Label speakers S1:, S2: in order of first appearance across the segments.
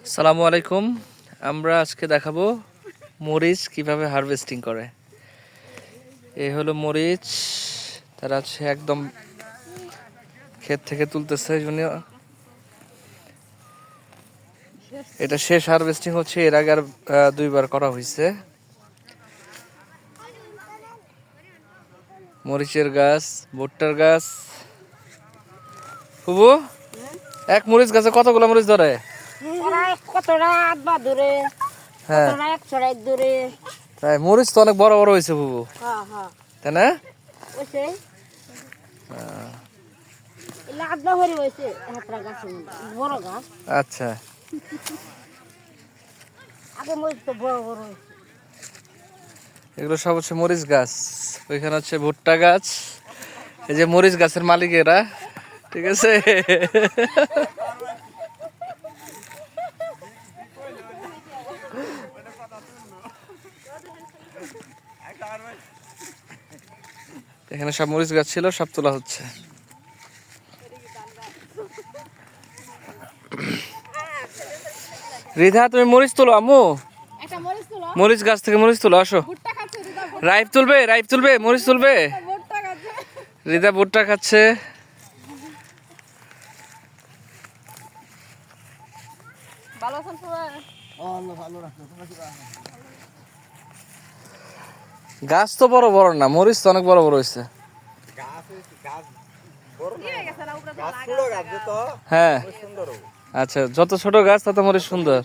S1: আসসালামু আলাইকুম। আমরা আজকে দেখাবো মরিচ কিভাবে হারভেস্টিং করে। এই হলো মরিচ, তারা হচ্ছে একদম ক্ষেত থেকে তুলতেছে। এটা শেষ হারভেস্টিং হচ্ছে, এর আগে আর দুইবার করা হয়েছে। মরিচের গাছ, ভুট্টার গাছ। বুবু, এক মরিচ গাছে কতগুলো মরিচ ধরে? হ্যাঁ, তাই মরিচ তো অনেক বড় বড় হয়েছে বুবু, তাই না? আচ্ছা, এগুলো সব হচ্ছে মরিচ গাছ। ওইখানে হচ্ছে ভুট্টা গাছ। এই যে মরিচ গাছের মালিক এরা, ঠিক আছে? এখানে সব মরিচ গাছ ছিল, সব তোলা হচ্ছে। রিধা, তুমি মরিচ তোলো। আম্মু, মরিচ গাছ থেকে মরিচ তোলো, আসো। রাইপ তুলবে, রাইপ তুলবে, মরিচ তুলবে। রিধা ভুট্টা খাচ্ছে। গাছ তো বড় বড় না, মরিচ তো অনেক বড় বড় হয়েছে। হ্যাঁ, আচ্ছা, যত ছোট গাছ তত মরিচ সুন্দর।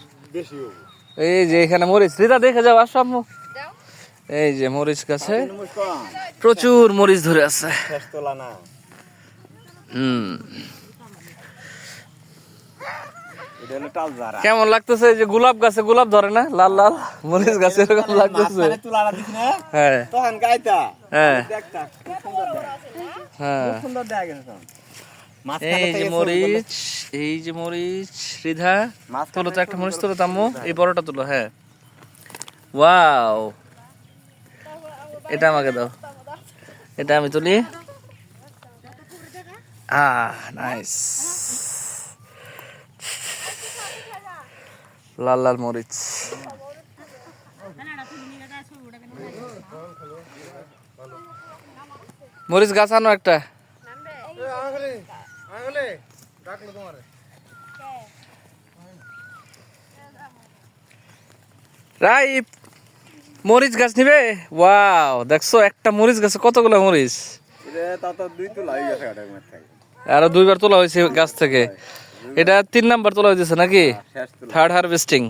S1: এই যে এখানে মরিচ, রিদা দেখে যাও, আসো আম্মু। এই যে মরিচ গাছে প্রচুর মরিচ ধরে আছে। কেমন লাগতেছে? এই যে গোলাপ গাছে গোলাপ ধরে না, লাল লাল, মরিচ গাছে এরকম লাগতেছে। হ্যাঁ হ্যাঁ হ্যাঁ, এই যে মরিচ, এই যে মরিচ। রিধা, তোলো তো একটা মরিচ, তোলো আম্মু, এই বড়টা তোলো। হ্যাঁ, ওয়াও, এটা আমাকে দাও, এটা আমি তুলি। নাইস, লাল লাল মরিচ। মরিচ গাছ আনো একটা। রাইপ, মরিচ গাছ নিবে? ওয়াও, দেখছো একটা মরিচ গাছে কতগুলো মরিচ। আরো দুইবার তোলা হয়েছে গাছ থেকে। এটা 3 নাম্বার তোলা হয়েছে নাকি? Third harvesting.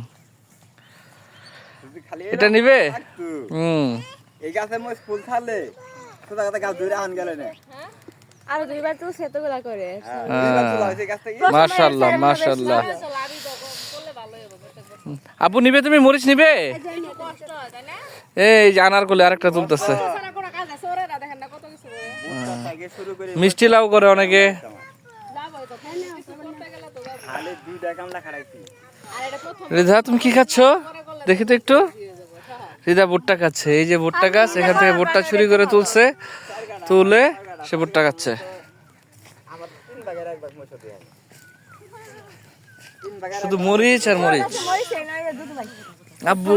S1: এটা নিবে?
S2: এই গাছে মরিচ ফুল ছাড়লে সোজা কথা গাছ ধরে আন গেলে না।
S3: আর দুইবার তো সেতগুলা করে।
S1: মাশাআল্লাহ মাশাআল্লাহ। আপু নিবে? তুমি মরিচ নিবে? এই জানার কোলে আরেকটা তুলতেছে। মিষ্টি লাউ করে অনেকে। রিধা, তুমি কি খাচ্ছ দেখি তো একটু। রিধা ভুট্টা খাচ্ছে। এই যে ভুট্টা গাছ, এখান থেকে ভুট্টা চুরি করে তুলছে, তুলে সে ভুট্টা খাচ্ছে। শুধু মরিচ আর মরিচ। আব্বু,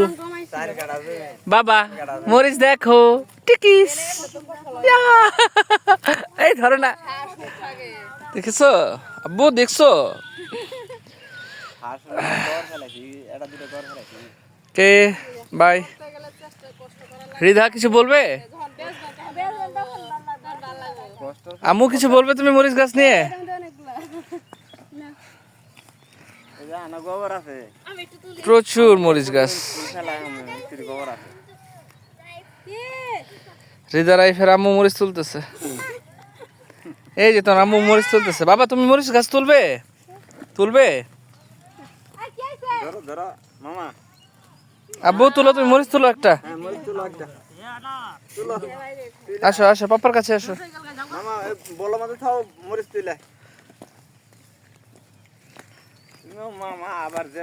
S1: বাবা, মরিচ দেখো, টিকিস। এই ধরো না, দেখেছো আব্বু, দেখছো? কে বাই। রিধা কিছু বলবে? আম্মু কিছু বলবে তুমি মরিচ গাছ নিয়ে? প্রচুর মরিচ গাছ। রিধা রাইফের আম্মু মরিচ তুলতেছে। এই যে তোর আম্মু মরিচ তুলতেছে। বাবা, তুমি মরিচ গাছ তুলবে? তুলবে? আব্বু তুলো, তুমি মরিচ তুলো একটা। আসো আসো, পাপার কাছে আসো।
S2: মামা আবার যে